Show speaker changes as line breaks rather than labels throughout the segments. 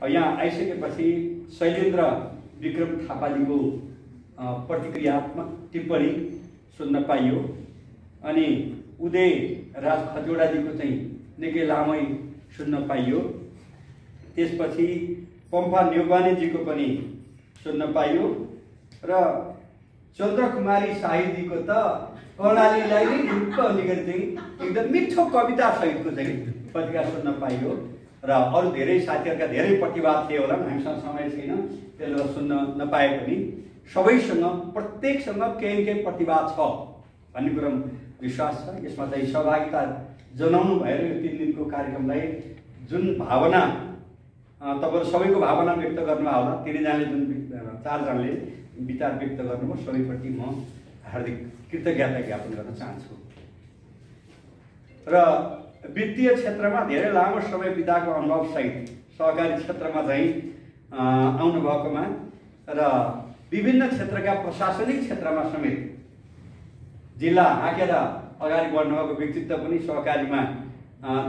यहाँ आइसकेपछि शैलेन्द्र विक्रम थापाजीको प्रतिक्रियात्मक टिप्पणी सुन्न पाइयो। अनि उदय राज खजोडाजीको चाहिँ निकै लामै सुन्न पाइयो। त्यसपछि पम्फा न्यौपानेजीको पनि सुन्न पाइयो र चन्द्रकुमारी शाहीजीको त कर्णालीलाई नै ढुक्क लिएर चाहिँ एकदम मिठो कविता सहितको चाहिँ पत्रिका सुन्न पाइयो। र अरू धेरै साथीहरूका धेरै प्रतिवाद थिए होला, हामीसँग समय छैन त्यसले सुन्न नपाए पनि सबैसँग प्रत्येकसँग केही न केही प्रतिवाद छ भन्ने कुरो विश्वास छ। यसमा चाहिँ सहभागिता जनाउनु भएर यो 3 दिनको कार्यक्रमलाई जुन भावना तपाईहरु सबैको भावना व्यक्त गर्नुभयो होला, तिनैजनाले जुन 4 जनाले विचार व्यक्त गर्नुभयो, सबैप्रति म हार्दिक कृतज्ञता ज्ञापन गर्न चाहन्छु। र वित्तीय क्षेत्रमा धेरै लामो समय बिताएको अनुभव सहित सहकारी क्षेत्रमा चाहिँ आउनु भएकोमा र विभिन्न क्षेत्रका प्रशासनिक क्षेत्रमा समेत जिल्ला हाकेर अगाडि बढ्नुभएको व्यक्तित्व पनि सहकारीमा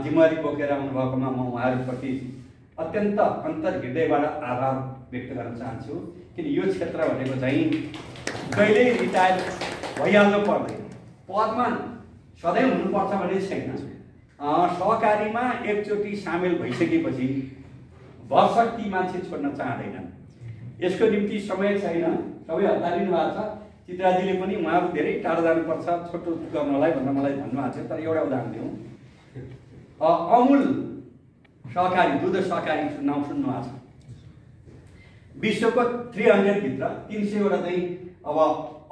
जिम्मेवारी बोकेर आउनु भएकोमा म उहाँहरूप्रति अत्यन्त अन्तर्हृदयबाट आभार व्यक्त गर्न चाहन्छु। किन यो क्षेत्र भनेको चाहिँ कहिल्यै रिटायर भइहाल्नु पर्दैन, पदमा सधैँ हुनुपर्छ भन्ने छैन। सहकारीमा एकचोटि सामेल भइसकेपछि भरसक ती मान्छे छोड्न चाहँदैनन्। यसको निम्ति समय छैन, सबै हतारिनु भएको छ। चित्राजीले पनि उहाँहरू धेरै टाढा जानुपर्छ छोटो गर्नलाई भनेर मलाई भन्नुभएको थियो। तर एउटा उदाहरण दिउँ, अमुल सहकारी दुध सहकारी नाउँ सुन्नुभएको छ। विश्वको 300 भित्र 300 वटा चाहिँ अब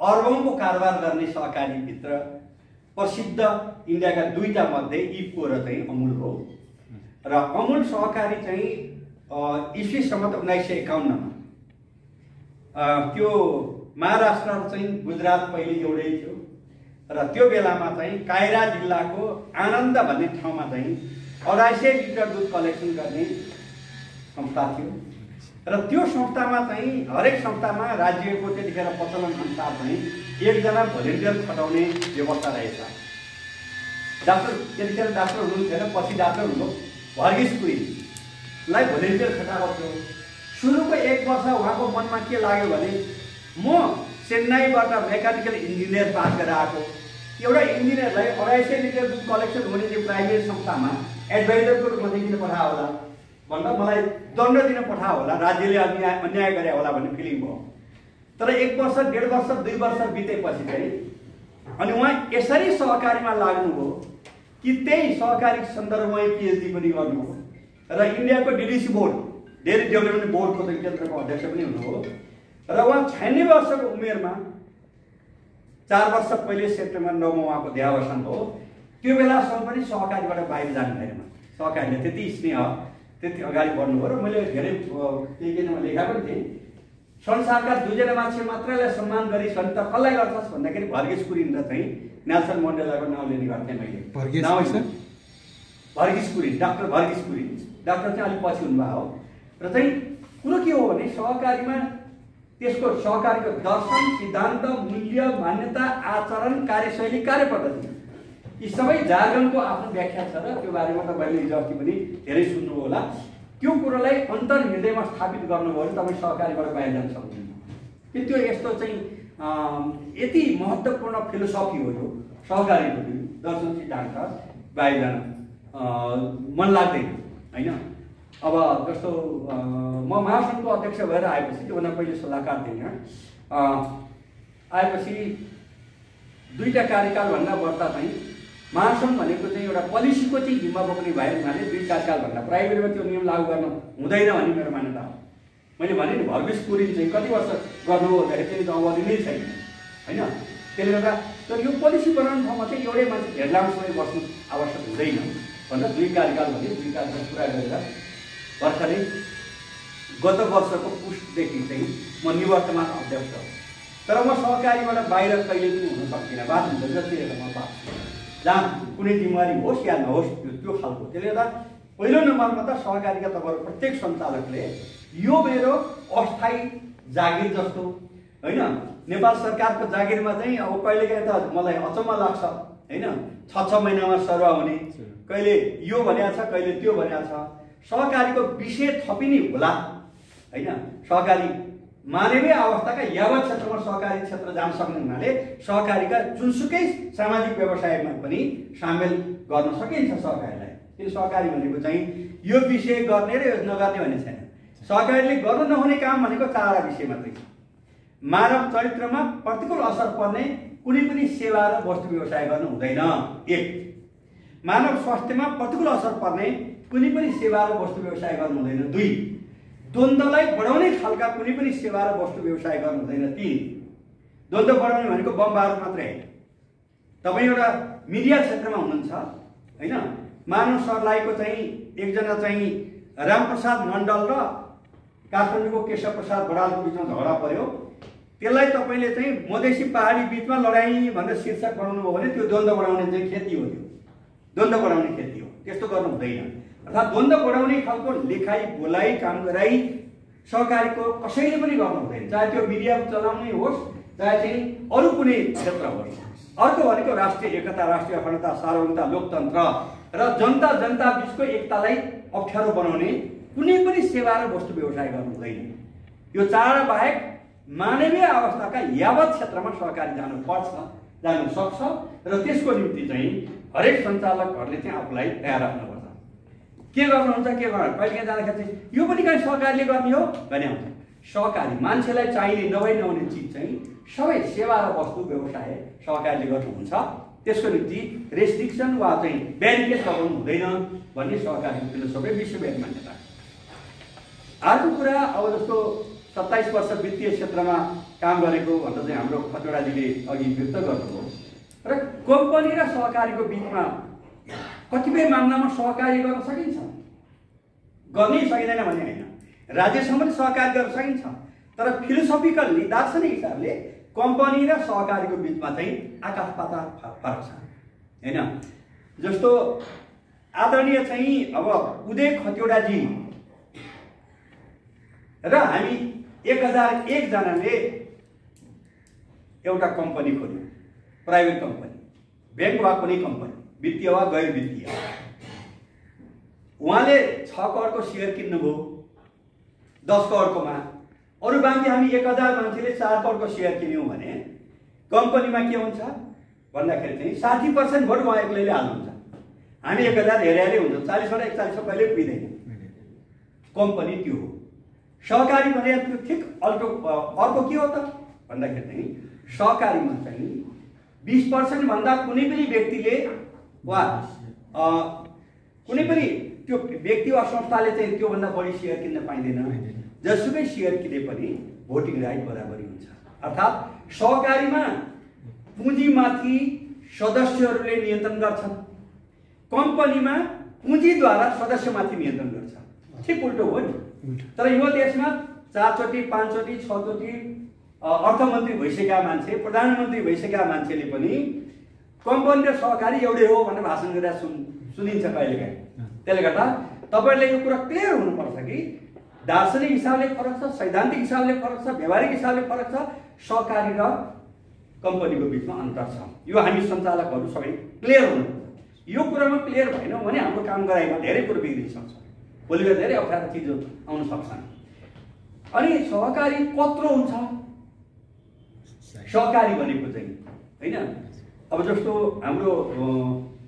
अर्बौंको कारोबार गर्ने सहकारी भित्र प्रसिद्ध इन्डियाका 2टा मध्ये इफको र चाहिँ अमुल हो। र अमुल सहकारी चाहिँ इस्वी सम्मत 1951 मा त्यो महाराष्ट्र चाहिँ गुजरात पहिले एउटै थियो र त्यो बेलामा चाहिँ कायरा जिल्लाको आनन्द भन्ने ठाउँमा चाहिँ 250 लिटर दुध कलेक्सन गर्ने संस्था थियो। र त्यो संस्थामा चाहिँ हरेक संस्थामा राज्यको त्यतिखेर प्रचलन अनुसार चाहिँ 1 जना भोलिन्टियर खटाउने व्यवस्था रहेछ। डाक्टर त्यतिखेर डाक्टर हुनुहुन्थेन, पछि डाक्टर हुनु भर्गीस कुइनलाई भोलिन्टियर खटाएको थियो। सुरुको 1 वर्ष उहाँको मनमा के लाग्यो भने म चेन्नईबाट मेकानिकल इन्जिनियर पास गरेर आएको एउटा इन्जिनियरलाई 250 लिटर दुध कलेक्सन हुने त्यो प्राइभेट संस्थामा एडभाइजरको रूपमा किन पठायो होला भन्दा मलाई दण्ड दिन पठायो होला, राज्यले अन्याय गरे होला भन्ने फिलिङ भयो। तर 1 वर्ष 1.5 वर्ष 2 वर्ष बितेपछि चाहिँ अनि उहाँ यसरी सहकारीमा लाग्नुभयो कि त्यही सहकारी सन्दर्भमा पिएचडी पनि गर्नुभयो र इन्डियाको डिडिसी बोर्ड डेरी डेभलपमेन्ट बोर्डको चाहिँ केन्द्रको अध्यक्ष पनि हुनुभयो। र उहाँ 96 वर्षको उमेरमा 4 वर्ष पहिले सेप्टेम्बर 9 मा उहाँको देहावसान भयो। त्यो बेलासम्म पनि सहकारीबाट बाहिर जानु भएन। सहकारीले त्यति स्नेह त्यति अगाडि बढ्नुभयो। र मैले धेरै केही लेखा पनि थिएँ, संसारका 2 जना मान्छे मात्रैलाई सम्मान गरिछन् त कसलाई गर्छस् भन्दाखेरि भर्गीस कुरिन र चाहिँ नेल्सन मण्डेलाको नाउँ लिने गर्थेँ मैले। भर्गीस कुरिन, डाक्टर भर्गीस कुरिन, डाक्टर चाहिँ अलिक पछि हुनुभयो। र चाहिँ कुरो के हो भने सहकारीमा त्यसको सहकारीको दर्शन, सिद्धान्त, मूल्य, मान्यता, आचरण, कार्यशैली, कार्यपद्धति यी सबै जार्गनको आफ्नो व्याख्या छ र त्यो बारेमा तपाईले हिजो अस्ति पनि धेरै सुन्नुभयो होला। त्यो कुरोलाई अन्तर्हृदयमा स्थापित गर्नुभयो भने तपाईँ सहकारीबाट बाहिर जान सक्नुहुन्छ। कि त्यो यस्तो चाहिँ यति महत्त्वपूर्ण फिलोसफी हो यो सहकारीको दर्शन सिद्धान्त, बाहिर जान मन लाग्दैन हैन। अब जस्तो म महासङ्घको अध्यक्ष भएर आएपछि त्योभन्दा पहिले सल्लाहकार थिएँ यहाँ आएपछि 2टा कार्यकालभन्दा बढ्ता चाहिँ महासङ्घ भनेको चाहिँ एउटा पोलिसीको चाहिँ जिम्मा बोक्ने भए हुनाले 2 कार्यकालभन्दा प्राइभेटमा त्यो नियम लागू गर्न हुँदैन भन्ने मेरो मान्यता हो। मैले भने नि भर्गीस कुरिन चाहिँ कति वर्ष गर्नुभयो भन्दाखेरि त्यही त अवधि नै छैन हैन। त्यसले गर्दा तर यो पोलिसी बनाउने ठाउँमा चाहिँ एउटै मान्छे धेरै लामो समय बस्नु आवश्यक हुँदैन भनेर 2 कार्यकाल भने 2 कार्यकाल पुरा गरेर भर्खरै गत वर्षको पुसदेखि चाहिँ म निवर्तमान अध्यक्ष हो। तर म सहकारीबाट बाहिर कहिले पनि हुन सक्दिनँ, बात हुन्छ जतिखेर म बात जहाँ कुनै जिम्मेवारी होस् या नहोस् त्यो खालको। त्यसले गर्दा पहिलो नम्बरमा त सहकारीका तपाईँहरू प्रत्येक सञ्चालकले यो मेरो अस्थायी जागिर जस्तो हैन। नेपाल सरकारको जागिरमा चाहिँ अब कहिलेकाहीँ त मलाई अचम्म लाग्छ हैन, 6 महिनामा सरुवा हुने, कहिले यो भनेको छ कहिले त्यो भनेको छ। सहकारीको विषय थपिने होला हैन। सहकारी मानवीय अवस्थाका यावत क्षेत्रमा सहकारी क्षेत्र जान सक्ने हुनाले सहकारीका जुनसुकै सामाजिक व्यवसायमा पनि सामेल गर्न सकिन्छ सहकारीलाई। किन सहकारी भनेको चाहिँ यो विषय गर्ने र यो नगर्ने भन्ने छैन। सहकारीले गर्नु नहुने काम भनेको 4 विषय मात्रै छ। मानव चरित्रमा प्रतिकूल असर पर्ने कुनै पनि सेवा र वस्तु व्यवसाय गर्नु हुँदैन। 1, मानव स्वास्थ्यमा प्रतिकूल असर पर्ने कुनै पनि सेवा र वस्तु व्यवसाय गर्नु हुँदैन। 2, द्वन्द्वलाई बढाउने खालका कुनै पनि सेवा र वस्तु व्यवसाय गर्नु हुँदैन। 3, द्वन्द्व बढाउने भनेको बम बारुद मात्रै होइन। तपाईँ एउटा मिडिया क्षेत्रमा हुनुहुन्छ हैन, मानव सर्लाहीको चाहिँ एकजना चाहिँ रामप्रसाद मण्डल र काठमाडौँको केशव प्रसाद बडालको बिचमा झगडा पर्यो। त्यसलाई तपाईले चाहिँ मधेसी पहाडी बिचमा लडाई भनेर शीर्षक बनाउनु हो भने त्यो द्वन्द्व बढाउने चाहिँ खेती हो। त्यो द्वन्द्व बढाउने खेती हो, त्यस्तो गर्नु हुँदैन। अर्थात् द्वन्द्व बढाउने खालको लेखाइ बोलाइ काम गराइ सहकारीको कसैले पनि गर्नु हुँदैन, चाहे त्यो मिडिया चलाउने होस् चाहे चाहिँ अरू कुनै क्षेत्र होस्। अर्को भनेको राष्ट्रिय एकता, राष्ट्रिय अखण्डता, सार्वभौमता, लोकतन्त्र र जनता जनता बीचको एकतालाई अप्ठ्यारो बनाउने कुनै पनि सेवा र वस्तु व्यवसाय गर्नु हुँदैन। यो 4 बाहेक मानवीय अवस्थाका यावत क्षेत्रमा सहकारी जानु पर्छ, जानु सक्छ र त्यसको निम्ति चाहिँ हरेक सञ्चालकहरूले चाहिँ आफूलाई तयार राख्नुपर्छ। के गर्नुहुन्छ के गर्नु, कहिले जाँदाखेरि चाहिँ यो पनि कहीँ सहकारीले गर्ने हो भने हुन्छ। सहकारी मान्छेलाई चाहिने नहुने चिज चाहिँ सबै सेवा र वस्तु व्यवसाय सहकारीले गर्नुहुन्छ। त्यसको निम्ति रेस्ट्रिक्सन वा चाहिँ ब्यारिकेड लगाउनु हुँदैन भन्ने सहकारीको फिलोसफी विश्वव्यापी मान्यता। अर्को कुरा, अब जस्तो 27 वर्ष वित्तीय क्षेत्रमा काम गरेको भनेर चाहिँ हाम्रो खतिवडाजीले अघि व्यक्त गर्नुभयो र कम्पनी र सहकारीको बिचमा कतिपय मामलामा सहकारी गर्न सकिन्छ, गर्नै सकिँदैन भन्ने होइन। राज्यसम्म पनि सहकारी गर्न सकिन्छ, तर फिलोसफिकल्ली दार्शनिक हिसाबले कम्पनी र सहकारीको बिचमा चाहिँ आकाश पाताल फरक छ हैन। जस्तो आदरणीय चाहिँ अब उदय खतिवडाजी र हामी 1001 जनाले एउटा कम्पनी खोल्यो, प्राइभेट कम्पनी, ब्याङ्क वा कुनै कम्पनी, वित्तीय वा गैर वित्तीय। उहाँले 6 करोडको सेयर किन्नुभयो 10 करोडकोमा। अरू बाँकी हामी 1000 मान्छेले 4 करोडको सेयर किन्यौँ भने कम्पनीमा के हुन्छ भन्दाखेरि चाहिँ 60% भोट उहाँ एक्लैले हाल्नुहुन्छ। हामी 1000 हेरे हुन्छ, 40 41 कहिले पुग्दैन। कम्पनी त्यो हो। सहकारी भने त्यो ठिक अर्को के हो त भन्दाखेरि चाहिँ सहकारीमा चाहिँ 20% भन्दा कुनै पनि व्यक्तिले वा कुनै पनि त्यो व्यक्ति वा संस्थाले चाहिँ त्योभन्दा बढी सेयर किन्न पाइँदैन। जसुकै सेयर किने पनि भोटिङ राइट बराबरी हुन्छ। अर्थात् सहकारीमा पुँजीमाथि सदस्यहरूले नियन्त्रण गर्छन्, कम्पनीमा पुँजीद्वारा सदस्यमाथि नियन्त्रण गर्छ। ठिक उल्टो हो नि। तर यो देशमा 4 चोटि 5 चोटि 6 चोटि अर्थमन्त्री भइसकेका मान्छे, प्रधानमन्त्री भइसकेका मान्छेले पनि कम्पनी र सहकारी एउटै हो भनेर भाषण गरेर सुनिन्छ कहिलेकाहीँ। त्यसले गर्दा तपाईले यो कुरा क्लियर हुनुपर्छ कि दार्शनिक हिसाबले फरक छ, सैद्धान्तिक हिसाबले फरक छ, व्यवहारिक हिसाबले फरक छ, सहकारी र कम्पनीको बिचमा अन्तर छ। यो हामी सञ्चालकहरू सबै क्लियर हुनुपर्छ। यो कुरामा क्लियर भएन भने हाम्रो काम गराइमा धेरै कुरो बिग्रिन सक्छ, भोलिका धेरै अप्ठ्यारो चिजहरू आउन सक्छन्। अनि सहकारी कत्रो हुन्छ सहकारी भनेको चाहिँ हैन। अब जस्तो हाम्रो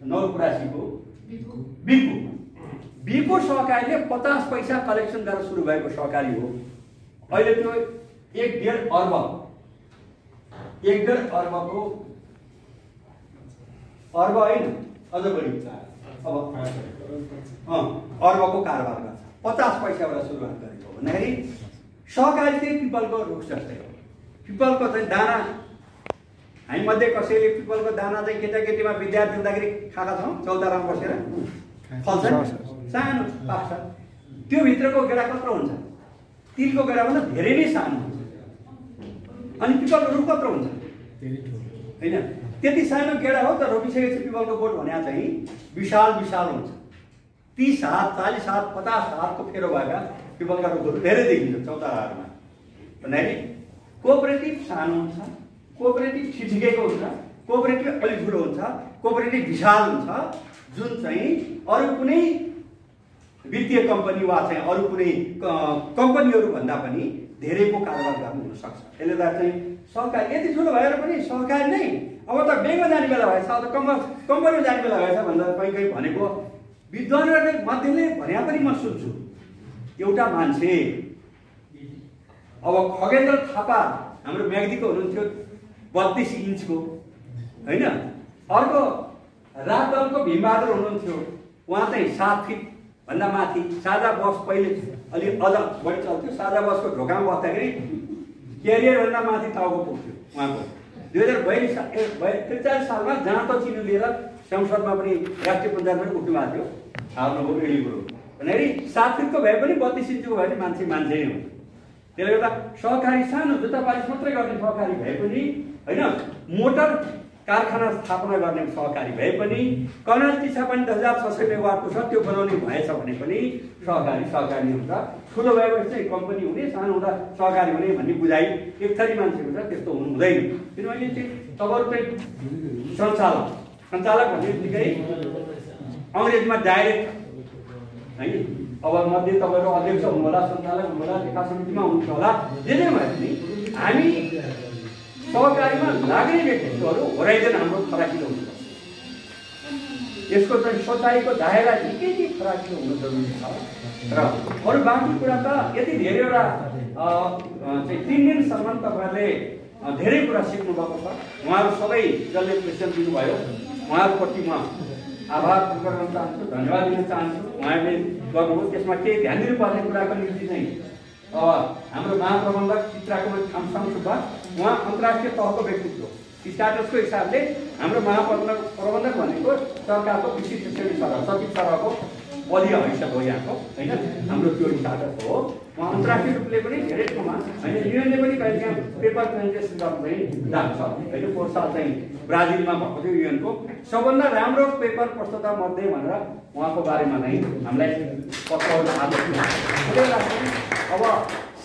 नवलपरासीको बिको सहकारीले 50 पैसा कलेक्सन गरेर सुरु भएको सहकारी हो। अहिले त्यो 1.5 अर्बको अर्ब होइन अझ बढी अब अर्बको कारोबार गर्छ। 50 पैसाबाट सुरुवात गरेको भन्दाखेरि सहकारी चाहिँ पिपलको रुख जस्तै हो। पिपलको चाहिँ दाना, हामी मध्ये कसैले पिपलको दाना चाहिँ केटाकेटीमा विद्यार्थी हुँदाखेरि खाएका छौँ, चौतारामा बसेर फल्छ, सानो पाक्छ। त्यो भित्रको गेडा कत्रो हुन्छ, तिलको गेडाभन्दा धेरै नै सानो हुन्छ। अनि पिपलको रुख कत्रो हुन्छ होइन, त्यति सानो गेडा हो, तर रोपिसकेपछि पिपलको बोट भने चाहिँ विशाल विशाल हुन्छ। 30 हात 40 हात 50 हातको फेरो भएका पिपलका रुखहरू धेरै देखिन्छ चौताराहरूमा। भन्दाखेरि कोअपरेटिभ सानो हुन्छ, कोअपरेटिभ ठिठिकैको हुन्छ, कोअपरेटिभ अलिक ठुलो हुन्छ, कोअपरेटिभ विशाल हुन्छ, जुन चाहिँ अरू कुनै वित्तीय कम्पनी वा चाहिँ अरू कुनै कम्पनीहरू भन्दा पनि धेरैको कारोबार गर्नु हुन सक्छ। त्यसले गर्दा चाहिँ सहकारी यति ठुलो भएर पनि सहकारी नै अब त ब्याङ्कमा जाने बेला भएछ, अब त कम्पनीमा जाने बेला भएछ भनेर कहीँ भनेको विद्वानहरूले मध्येले भने पनि म सुन्छु। एउटा मान्छे अब खगेन्द्र थापा हाम्रो म्याग्दीको हुनुहुन्थ्यो 32 इन्चको होइन, अर्को राजदलको भीमबहादुर हुनुहुन्थ्यो, उहाँ चाहिँ 7 फिट भन्दा माथि। साझा बस पहिले अलि अझ बढी चल्थ्यो, साझा बसको ढोकामा बस्दाखेरि क्यारियरभन्दा माथि टाउको पुग्थ्यो उहाँको। 2042 सालमा जाँतो चिनो लिएर संसदमा पनि राष्ट्रिय पञ्चायतमा पनि उठ्नु भएको थियो। आफ्नो एली कुरो भन्दाखेरि 7 फिटको भए पनि 32 इन्चको भए पनि मान्छे नै हुन्छ। त्यसले गर्दा सहकारी सानो जुत्ता पालिस मात्रै गर्ने सहकारी भए पनि होइन, मोटर कारखाना स्थापना गर्ने सहकारी भए पनि, कनाल चिसा पनि 10,600 मेगावाटको छ त्यो बनाउने भएछ भने पनि सहकारी हुन्छ। ठुलो भएपछि चाहिँ कम्पनी हुने, सानो हुँदा सहकारी हुने भन्ने बुझाइ एक थरी मान्छे हुन्छ, त्यस्तो हुनु हुँदैन। किनभने चाहिँ तपाईँहरू चाहिँ सञ्चालक भन्ने बित्तिकै अङ्ग्रेजीमा डाइरेक्ट है, अब मध्ये तपाईँहरू अध्यक्ष हुनुहोला, सञ्चालक हुनुहोला, लेखा समितिमा हुनुहुन्छ होला, जे नै भए पनि हामी सहकारीमा लाग्ने व्यक्तित्वहरू होराइजन हाम्रो फराकिलो हुनुपर्छ। यसको चाहिँ सोचाइको दायरा निकै फराकिलो हुनु जरुरी छ। र अरू बाँकी कुरा त यति धेरैवटा चाहिँ 3 दिनसम्म तपाईँहरूले धेरै कुरा सिक्नुभएको छ। उहाँहरू सबै जसले क्वेसन दिनुभयो उहाँहरूप्रति म आभार व्यक्त गर्न चाहन्छु, धन्यवाद दिन चाहन्छु। उहाँहरूले गर्नुभयो, त्यसमा केही ध्यान दिनुपर्ने कुराको निम्ति चाहिँ हाम्रो महाप्रबन्धक चित्राको थामसाङ सुब्बा, उहाँ अन्तर्राष्ट्रिय तहको व्यक्तित्व, स्ट्याटसको हिसाबले हाम्रो महाप्रबन्धक भनेको सरकारको विशिष्ट श्रेणी सरह, सचिव सरहको बलिय हैसियत हो यहाँको होइन, हाम्रो त्यो स्ट्याटस हो। उहाँ अन्तर्राष्ट्रिय रूपले पनि धेरै ठाउँमा होइन, युएनले पनि कहिले काहीँ पेपर प्रेजेन्टेसन गर्नु चाहिँ जान्छ होइन। 4 साल चाहिँ ब्राजिलमा भएको थियो युएनको सबभन्दा राम्रो पेपर प्रस्तुता मध्ये भनेर उहाँको बारेमा नै हामीलाई पत्रहरू आएको थियो। अब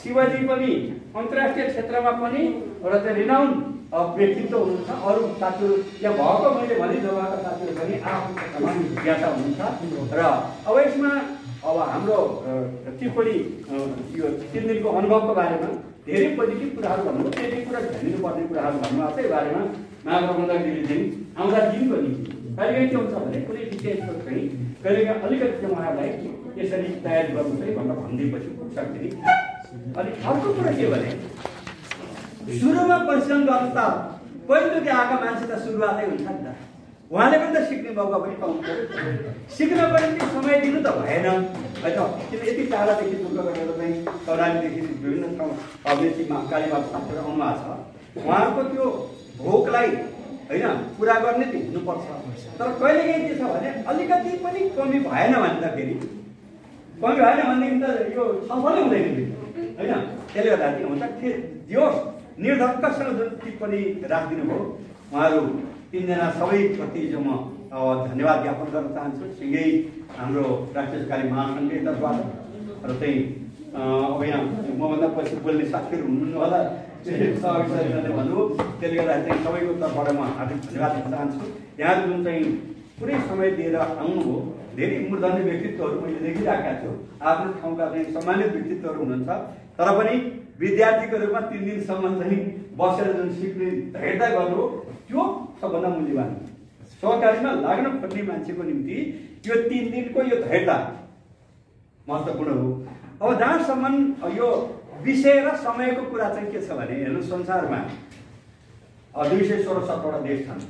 शिवजी पनि अन्तर्राष्ट्रिय क्षेत्रमा पनि एउटा चाहिँ रिनाउन व्यक्तित्व हुनुहुन्छ। अरू साथीहरू यहाँ भएको मैले भनिदिनुभएका साथीहरू पनि आफ्नो क्षेत्रमा ज्ञाता हुनुहुन्छ। र अब यसमा अब हाम्रो टिप्पणी यो 3 दिनको अनुभवको बारेमा धेरै पोजिटिभ कुराहरू भन्नुभयो, त्यति कुरा ध्यान दिनुपर्ने कुराहरू भन्नुभएको छ। यो बारेमा महाप्रबन्धकजीले चाहिँ आउँदा दिनको निम्ति कहिलेकाहीँ के हुन्छ भने कुनै विषयको चाहिँ कहिलेकाहीँ अलिकति चाहिँ उहाँहरूलाई यसरी तयारी गर्नु चाहिँ भनेर भनिदिएपछि पुग्छखेरि। अनि अर्को कुरा के भने सुरुमा परिश्रम गर्नु त पहिलोचोटि आएको मान्छे त सुरुवातै हुन्छ नि त, उहाँले पनि त सिक्ने मौका पनि पाउनु पर्यो। सिक्नको निम्ति समय दिनु त भएन है त। किन यति टाढादेखि दुःख गरेर चाहिँ कौरालीदेखि विभिन्न ठाउँ अभिनेत्री महाकालीबाट साथीहरू आउनुभएको छ, उहाँहरूको त्यो भोकलाई होइन पुरा गर्ने त हुनुपर्छ। तर कहिलेकाहीँ के छ भने अलिकति पनि कमी भएन भन्दाखेरि भनेदेखि त यो सफलै हुँदैन होइन। त्यसले गर्दा के हुन्छ यो निर्धक्कसँग जुन टिप्पणी राखिदिनु भयो उहाँहरू 3 जना सबैप्रति जो म धन्यवाद ज्ञापन गर्न चाहन्छु। सँगै हाम्रो राष्ट्रिय सहकारी महासङ्घकै तर्फबाट र चाहिँ अब यहाँ मभन्दा पछि बोल्ने साथीहरू हुनुहुन्न होला, भन्नुभयो। त्यसले गर्दा चाहिँ सबैको तर्फबाट म हार्दिक धन्यवाद दिन चाहन्छु। यहाँहरू जुन चाहिँ पुरै समय दिएर आउनुभयो, धेरै मूर्धन्य व्यक्तित्वहरू मैले देखिरहेका छु, आफ्नो ठाउँका चाहिँ सम्मानित व्यक्तित्वहरू हुनुहुन्छ। तर पनि विद्यार्थीको रूपमा 3 दिनसम्म चाहिँ बसेर जुन सिक्ने हेर्दा गर्नु त्यो सबभन्दा मूल्यवान हो। सहकारीमा लाग्न खोज्ने मान्छेको निम्ति यो 3 दिनको यो धैर्यता महत्त्वपूर्ण हो। अब जहाँसम्म यो विषय र समयको कुरा चाहिँ के छ भने हेर्नु, संसारमा 216-17वटा देश छन्,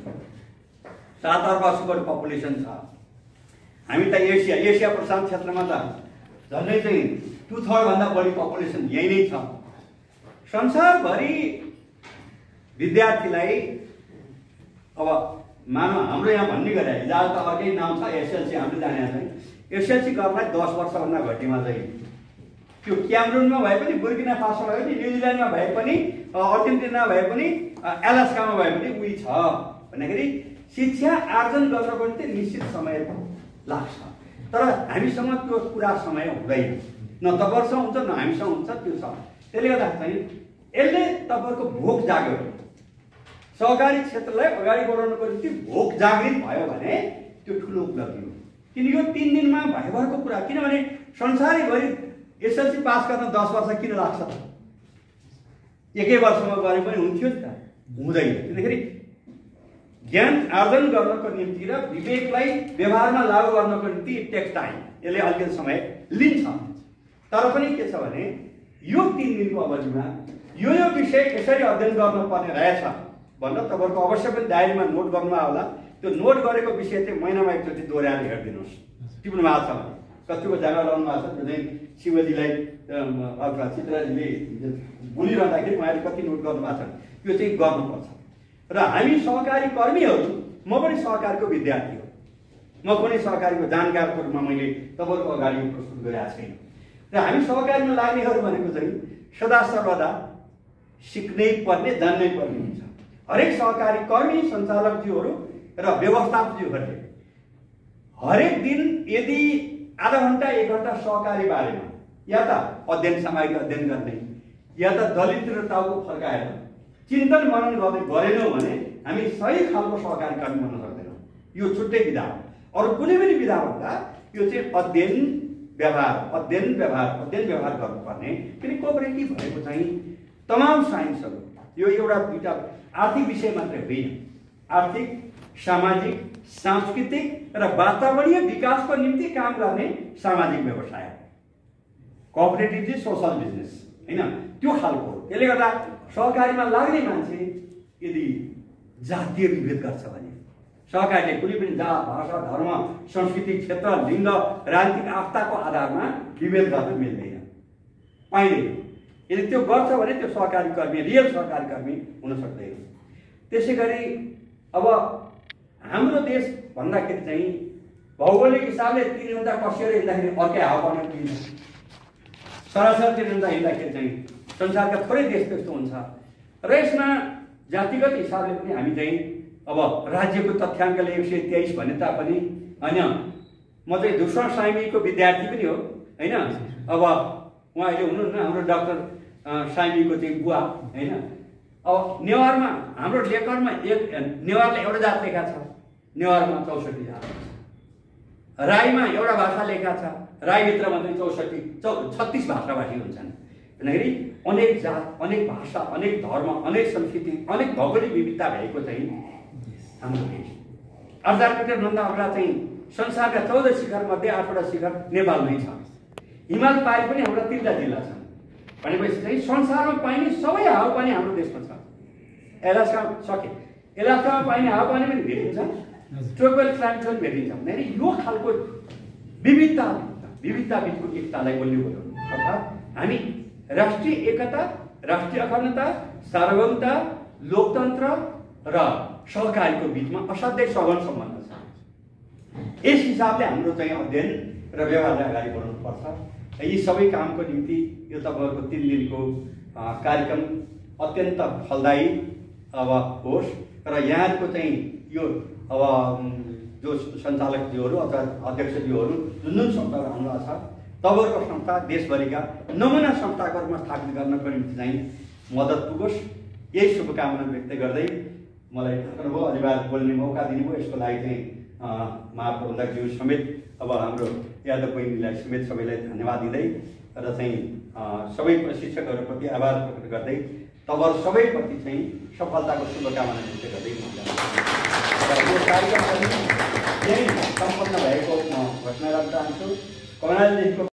7 अर्ब बढी पपुलेसन छ। हामी त एसिया प्रशान्त क्षेत्रमा त झन्डै चाहिँ 2/3 भन्दा बढी पपुलेसन यही नै छ। संसारभरि विद्यार्थीलाई अब मानव हाम्रो यहाँ भन्ने गरे हिजो त अर्कै नाम छ एसएलसी, हामीले जाने चाहिँ एसएलसी गर्नलाई 10 वर्षभन्दा घटीमा चाहिँ त्यो क्यामरुनमा भए पनि, बुर्किना फासोमा भए पनि, न्युजिल्यान्डमा भए पनि, अर्जेन्टिना भए पनि, अलास्कामा भए पनि उही छ भन्दाखेरि शिक्षा आर्जन गर्नको निम्ति निश्चित समय लाग्छ। तर हामीसँग त्यो पुरा समय हुँदैन, न तपाईँहरूसँग हुन्छ न हामीसँग हुन्छ, त्यो छ। त्यसले गर्दा चाहिँ यसले तपाईँहरूको भोक जाग्यो, सहकारी क्षेत्रलाई अगाडि बढाउनको निम्ति भोक जागृत भयो भने त्यो ठुलो उपलब्धि हो। किन यो 3 दिनमा भयभरको कुरा, किनभने संसारैभरि एसएलसी पास गर्न 10 वर्ष किन लाग्छ त? एकै वर्षमा गरे पनि हुन्थ्यो नि त, हुँदैन। किनखेरि ज्ञान आर्जन गर्नको निम्ति र विवेकलाई व्यवहारमा लागू गर्नको निम्ति इट टेक्स टाइम, यसले अलिकति समय लिन्छ। तर पनि के छ भने यो 3 दिनको अवधिमा यो विषय यसरी अध्ययन गर्नुपर्ने रहेछ भनेर तपाईँहरूको अवश्य पनि डायरीमा नोट गर्नुमा होला। त्यो नोट गरेको विषय चाहिँ महिनामा एकचोटि दोहोऱ्याएर हेरिदिनुहोस्। टिप्नु भएको छ भने कतिको जग्गा रहनु भएको छ, त्यो चाहिँ शिवजीलाई अथवा चित्राजीले बोलिरहँदाखेरि उहाँले कति नोट गर्नुभएको छ, त्यो चाहिँ गर्नुपर्छ। र हामी सहकारी कर्मीहरू, म पनि सहकारको विद्यार्थी हो, म पनि सहकारीको जानकारको रूपमा मैले तपाईँहरूको अगाडि प्रस्तुत गरेका छैन। र हामी सहकारीमा लाग्नेहरू भनेको चाहिँ सदा सर्वदा सिक्नै पर्ने, जान्नै पर्ने हुन्छ। हरेक सहकारी कर्मी, सञ्चालकज्यूहरू र व्यवस्थापकज्यूहरूले हरेक दिन यदि आधा घन्टा 1 घन्टा सहकारी बारेमा या त अध्ययन सामग्री अध्ययन गर्ने या त दलित र टाउको फर्काएर चिन्तन मनन गरेनौँ भने हामी सही खालको सहकारी कर्मी बन्न सक्दैनौँ। यो छुट्टै विधा हो। अरू कुनै पनि विधाभन्दा यो चाहिँ अध्ययन व्यवहार गर्नुपर्ने। किन कोअपरेटिभ भनेको चाहिँ तमाम साइन्सहरू, यो एउटा दुईटा आर्थिक विषय मात्रै होइन, आर्थिक, सामाजिक, सांस्कृतिक र वातावरणीय विकासको निम्ति काम गर्ने सामाजिक व्यवसाय। कोअपरेटिभ चाहिँ सोसल बिजनेस होइन, त्यो खालको हो। त्यसले गर्दा सहकारीमा लाग्ने मान्छे यदि जातीय विभेद गर्छ भने, सहकारीले कुनै पनि जात, भाषा, धर्म, संस्कृति, क्षेत्र, लिङ्ग, राजनीतिक आस्थाको आधारमा विभेद गर्न मिल्दैन, पाइँदैन। यदि त्यो गर्छ भने त्यो सहकारी कर्मी रियल सहकारी कर्मी हुन सक्दैन। त्यसै गरी अब हाम्रो देश भन्दाखेरि चाहिँ भौगोलिक हिसाबले तिरहुँदा कसिएर हिँड्दाखेरि अर्कै हावापानी दिन्छ, सरासर तिरहुँदा हिँड्दाखेरि चाहिँ संसारका थोरै देश त्यस्तो हुन्छ। र यसमा जातिगत हिसाबले पनि हामी चाहिँ अब राज्यको तथ्याङ्कले 123 भने तापनि होइन, म चाहिँ धुस्वा साइमीको विद्यार्थी पनि हो होइन। अब उहाँ अहिले हुनुहुन्न, हाम्रो डाक्टर साइमीको चाहिँ बुवा होइन। अब नेवारमा हाम्रो लेखरमा नेवारले एउटा जात लेखा छ, नेवारमा 64 जात छ। राईमा एउटा भाषा लेखा छ, राईभित्रमा चाहिँ 36 भाषाभाषी हुन्छन्। किनखेरि अनेक जात, अनेक भाषा, अनेक धर्म, अनेक संस्कृति, अनेक भौगोलिक विविधता भएको चाहिँ हाम्रो देश। 8000 मिटर भन्दा अग्ला चाहिँ संसारका 14 शिखर मध्ये 8वटा शिखर नेपालमै छ। हिमाल पारि पनि हाम्रा 13 जिल्ला छन्। भनेपछि चाहिँ संसारमा पाइने सबै हावापानी हाम्रो देशमा छ। एलास्का सके, एलास्कामा पाइने हावापानी पनि भेटिन्छ, ट्रोपिकल क्लाइमेट पनि भेटिन्छ। भने यो खालको विविधताबिचको एकतालाई बलियो बनाउनु, अर्थात् हामी राष्ट्रिय एकता, राष्ट्रिय अखण्डता, सार्वभौमता, लोकतन्त्र र सहकारीको बिचमा असाध्यै सघन सम्बन्ध छ। यस हिसाबले हाम्रो चाहिँ अध्ययन र व्यवहारलाई अगाडि बढाउनु पर्छ। यी सबै कामको निम्ति यो तपाईँहरूको 3 दिनको कार्यक्रम अत्यन्त फलदायी अब होस्। र यहाँको चाहिँ यो अब जो सञ्चालकज्यूहरू अथवा अध्यक्षज्यूहरू जुन संस्थाहरू आउनुभएको छ, तपाईँहरूको संस्था देशभरिका नमुना संस्थाको रूपमा स्थापित गर्नको निम्ति चाहिँ मद्दत पुगोस्, यही शुभकामना व्यक्त गर्दै मलाई अनुभव अनिवार्य बोल्ने मौका दिनुभयो। यसको लागि चाहिँ महाप्रबन्धकज्यू समेत अब हाम्रो यादव बहिनीलाई समेत सबैलाई धन्यवाद दिँदै र चाहिँ सबै प्रशिक्षकहरूप्रति आभार प्रकट गर्दै तपाईँहरू सबैप्रति चाहिँ सफलताको शुभकामना व्यक्त गर्दै यो कार्यक्रम यही सम्पन्न भएको म घोषणा गर्न चाहन्छु। कमलाजीको